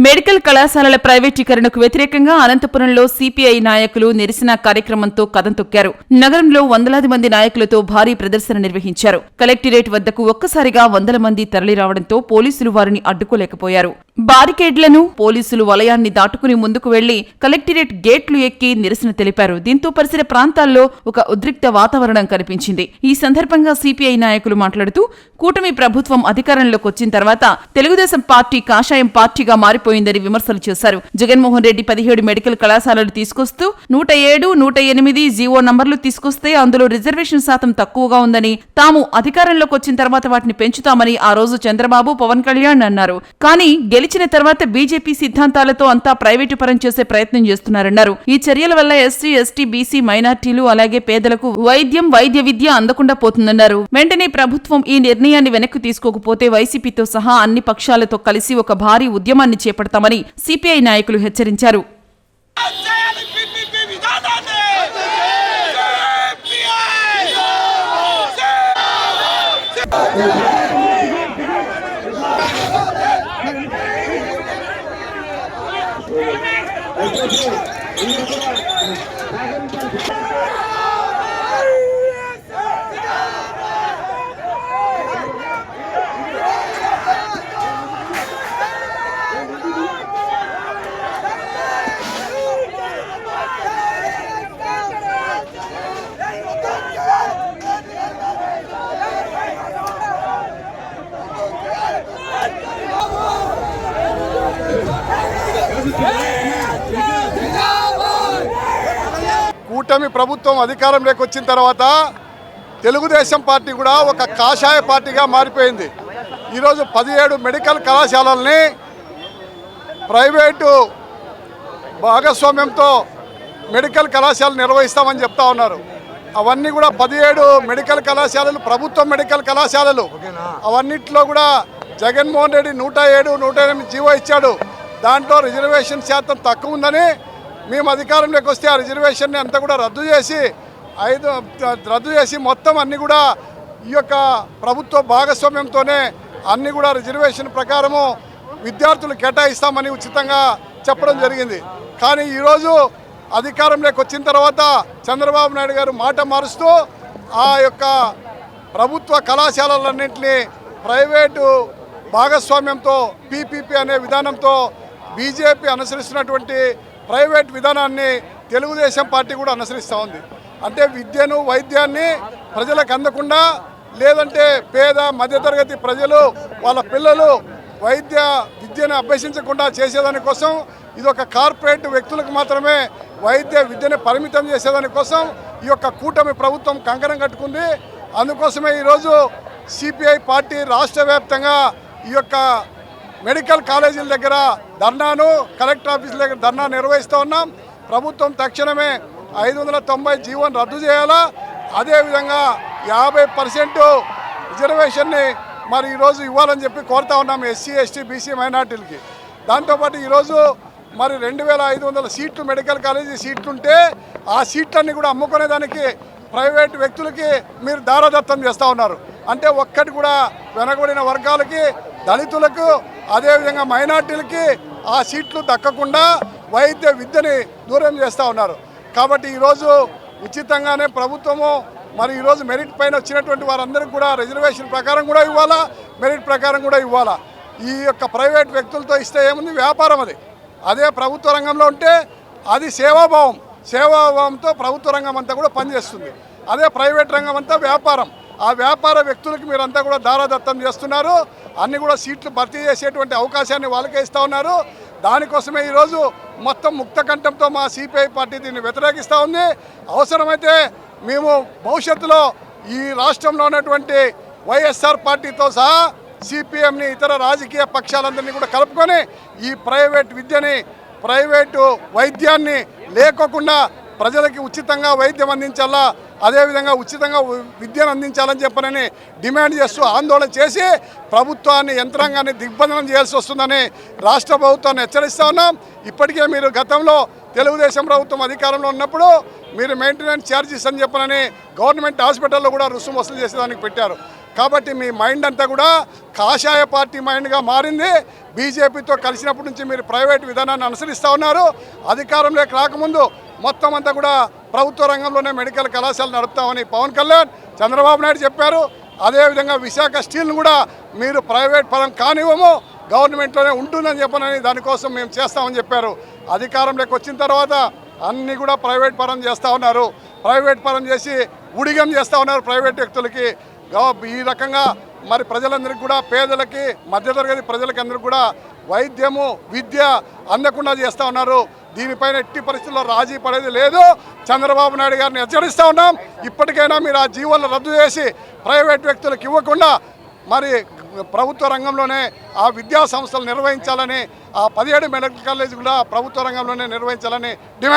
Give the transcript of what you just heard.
Medical కళాశాలల ప్రైవేటీకరణకు వ్యతిరేకంగా అనంతపురంలో సిపిఐ నాయకులు నిరసన కార్యక్రమంతో కదం తొక్కారు. నగరంలో వందలాది మంది నాయకులతో భారీ ప్రదర్శన నిర్వహించారు. కలెక్టరేట్ వద్దకు ఒక్కసారిగా వందల మంది తరలిరావడంతో పోలీసులు వారిని అడ్డుకోలేకపోయారు. బారికేడ్లను పోలీసులు వలయాన్ని దాటుకుని ముందుకు వెళ్లి కలెక్టరేట్ గేట్లు ఎక్కి నిరసన తెలిపారు. దీంతో పరిసర ప్రాంతాల్లో ఒక ఉద్రిక్త వాతావరణం కనిపించింది. ఈ సందర్భంగా సిపిఐ నాయకులు మాట్లాడుతూ కూటమి ప్రభుత్వం అధికారంలోకి వచ్చిన తర్వాత తెలుగుదేశం పార్టీ కాషాయం పార్టీగా మారిపోయిందని విమర్శలు చేశారు. జగన్మోహన్ రెడ్డి 17 మెడికల్ కళాశాలలు తీసుకొస్తూ 107, 108 జీవో నంబర్లు తీసుకొస్తే అందులో రిజర్వేషన్ శాతం తక్కువగా ఉందని, తాము అధికారంలోకి వచ్చిన తర్వాత వాటిని పెంచుతామని ఆ రోజు చంద్రబాబు, పవన్ కళ్యాణ్ అన్నారు. కానీ గెలిచిన తర్వాత బీజేపీ సిద్ధాంతాలతో అంతా ప్రైవేటు పరం చేసే ప్రయత్నం చేస్తున్నారన్నారు. ఈ చర్యల వల్ల ఎస్సీ, ఎస్టీ, బీసీ, మైనార్టీలు అలాగే పేదలకు వైద్య విద్య అందకుండా పోతుందన్నారు. వెంటనే ప్రభుత్వం ఈ నిర్ణయాన్ని వెనక్కి తీసుకోకపోతే వైసీపీతో సహా అన్ని పక్షాలతో కలిసి ఒక భారీ ఉద్యమాన్ని చేపడతామని సిపిఐ నాయకులు హెచ్చరించారు. కూటమి ప్రభుత్వం అధికారంలోకి వచ్చిన తర్వాత తెలుగుదేశం పార్టీ కూడా ఒక కాషాయ పార్టీగా మారిపోయింది. ఈరోజు 17 మెడికల్ కళాశాలల్ని ప్రైవేటు భాగస్వామ్యంతో మెడికల్ కళాశాలలు నిర్వహిస్తామని చెప్తా ఉన్నారు. అవన్నీ కూడా 17 మెడికల్ కళాశాలలు ప్రభుత్వ మెడికల్ కళాశాలలు. అవన్నిట్లో కూడా జగన్మోహన్ రెడ్డి 107, 108 జీవో ఇచ్చాడు. దాంట్లో రిజర్వేషన్ శాతం తక్కువ ఉందని మేము అధికారంలోకి వస్తే ఆ రిజర్వేషన్ని అంతా కూడా రద్దు చేసి మొత్తం అన్నీ కూడా ఈ యొక్క ప్రభుత్వ భాగస్వామ్యంతోనే అన్నీ కూడా రిజర్వేషన్ ప్రకారము విద్యార్థులు కేటాయిస్తామని ఉచితంగా చెప్పడం జరిగింది. కానీ ఈరోజు అధికారంలోకి వచ్చిన తర్వాత చంద్రబాబు నాయుడు గారు మాట మారుస్తూ ఆ యొక్క ప్రభుత్వ కళాశాలలన్నింటినీ ప్రైవేటు భాగస్వామ్యంతో పీపీపీ అనే విధానంతో బీజేపీ అనుసరిస్తున్నటువంటి ప్రైవేట్ విధానాన్ని తెలుగుదేశం పార్టీ కూడా అనుసరిస్తూ ఉంది. అంటే విద్యను, వైద్యాన్ని ప్రజలకు అందకుండా, లేదంటే పేద మధ్యతరగతి ప్రజలు వాళ్ళ పిల్లలు విద్యను అభ్యసించకుండా చేసేదానికోసం, ఇది ఒక కార్పొరేట్ వ్యక్తులకు మాత్రమే విద్యను పరిమితం చేసేదానికోసం ఈ యొక్క కూటమి ప్రభుత్వం కంకణం కట్టుకుంది. అందుకోసమే ఈరోజు సిపిఐ పార్టీ రాష్ట్ర వ్యాప్తంగా ఈ యొక్క మెడికల్ కాలేజీల దగ్గర ధర్నాను, కలెక్టర్ ఆఫీసుల దగ్గర ధర్నా నిర్వహిస్తూ ఉన్నాం. ప్రభుత్వం తక్షణమే 590 జీవోను రద్దు చేయాలా, అదేవిధంగా 50% రిజర్వేషన్ని మరి ఈరోజు ఇవ్వాలని చెప్పి కోరుతా ఉన్నాం ఎస్సీ, ఎస్టీ, బీసీ, మైనార్టీలకి. దాంతోపాటు ఈరోజు మరి 2500 సీట్లు మెడికల్ కాలేజీ సీట్లుంటే ఆ సీట్లన్నీ కూడా అమ్ముకునేదానికి ప్రైవేటు వ్యక్తులకి మీరు దారదత్తం చేస్తూ ఉన్నారు. అంటే ఒక్కటి కూడా వెనకబడిన వర్గాలకి, దళితులకు, అదేవిధంగా మైనార్టీలకి ఆ సీట్లు దక్కకుండా వైద్య విద్యని దూరం చేస్తూ ఉన్నారు. కాబట్టి ఈరోజు ఉచితంగానే ప్రభుత్వము మరి ఈరోజు మెరిట్ పైన వచ్చినటువంటి వారందరికీ కూడా రిజర్వేషన్ ప్రకారం కూడా ఇవ్వాలా, మెరిట్ ప్రకారం కూడా ఇవ్వాలా. ఈ యొక్క ప్రైవేట్ వ్యక్తులతో ఇస్తే ఏముంది, వ్యాపారం అది. అదే ప్రభుత్వ రంగంలో ఉంటే అది సేవాభావంతో ప్రభుత్వ రంగం అంతా కూడా పనిచేస్తుంది. అదే ప్రైవేట్ రంగం అంతా వ్యాపారం. ఆ వ్యాపార వ్యక్తులకు మీరంతా కూడా దారాదత్తం చేస్తున్నారు. అన్ని కూడా సీట్లు భర్తీ చేసేటువంటి అవకాశాన్ని వాళ్ళకే ఇస్తూ ఉన్నారు. దానికోసమే ఈరోజు మొత్తం ముక్త కంఠంతో మా సిపిఐ పార్టీ దీన్ని వ్యతిరేకిస్తూ ఉంది. అవసరమైతే మేము భవిష్యత్తులో ఈ రాష్ట్రంలో ఉన్నటువంటి వైఎస్ఆర్ పార్టీతో సహా సిపిఎంని, ఇతర రాజకీయ పక్షాలందరినీ కూడా కలుపుకొని ఈ ప్రైవేట్ విద్యని, ప్రైవేటు వైద్యాన్ని లేకోకుండా ప్రజలకి ఉచితంగా వైద్యం అందించాలా, అదేవిధంగా ఉచితంగా విద్యను అందించాలని చెప్పనని డిమాండ్ చేస్తూ ఆందోళన చేసి ప్రభుత్వాన్ని, యంత్రాంగాన్ని దిగ్బంధనం చేయాల్సి వస్తుందని రాష్ట్ర ప్రభుత్వాన్ని హెచ్చరిస్తూ ఉన్నాం. ఇప్పటికే మీరు గతంలో తెలుగుదేశం ప్రభుత్వం అధికారంలో ఉన్నప్పుడు మీరు మెయింటెనెన్స్ ఛార్జెస్ అని చెప్పనని గవర్నమెంట్ హాస్పిటల్లో కూడా రుసుము వసూలు చేసేదానికి పెట్టారు. కాబట్టి మీ మైండ్ అంతా కూడా కాషాయ పార్టీ మైండ్గా మారింది. బీజేపీతో కలిసినప్పటి నుంచి మీరు ప్రైవేట్ విధానాన్ని అనుసరిస్తూ ఉన్నారు. అధికారంలోకి రాకముందు మొత్తం అంతా కూడా ప్రభుత్వ రంగంలోనే మెడికల్ కళాశాల నడుపుతామని పవన్ కళ్యాణ్, చంద్రబాబు నాయుడు చెప్పారు. అదేవిధంగా విశాఖ స్టీల్ను కూడా మీరు ప్రైవేట్ పరం కానివ్వము, గవర్నమెంట్లోనే ఉంటుందని చెప్పనని దానికోసం మేము చేస్తామని చెప్పారు. అధికారంలోకి వచ్చిన తర్వాత అన్నీ కూడా ప్రైవేట్ పరం చేస్తూ ఉన్నారు. ప్రైవేట్ పరం చేసి ఉడిగం చేస్తూ ఉన్నారు ప్రైవేట్ వ్యక్తులకి. ఈ రకంగా మరి ప్రజలందరికీ కూడా, పేదలకి, మధ్యతరగతి ప్రజలకి అందరికీ కూడా వైద్యము, విద్య అందకుండా చేస్తూ ఉన్నారు. దీనిపైన ఎట్టి పరిస్థితుల్లో రాజీ పడేది లేదు. చంద్రబాబు నాయుడు గారిని హెచ్చరిస్తూ ఉన్నాం. ఇప్పటికైనా మీరు ఆ జీవోలను రద్దు చేసి ప్రైవేట్ వ్యక్తులకు ఇవ్వకుండా మరి ప్రభుత్వ రంగంలోనే ఆ విద్యా సంస్థలు నిర్వహించాలని, ఆ 17 మెడికల్ కాలేజ్ కూడా ప్రభుత్వ రంగంలోనే నిర్వహించాలని డిమాండ్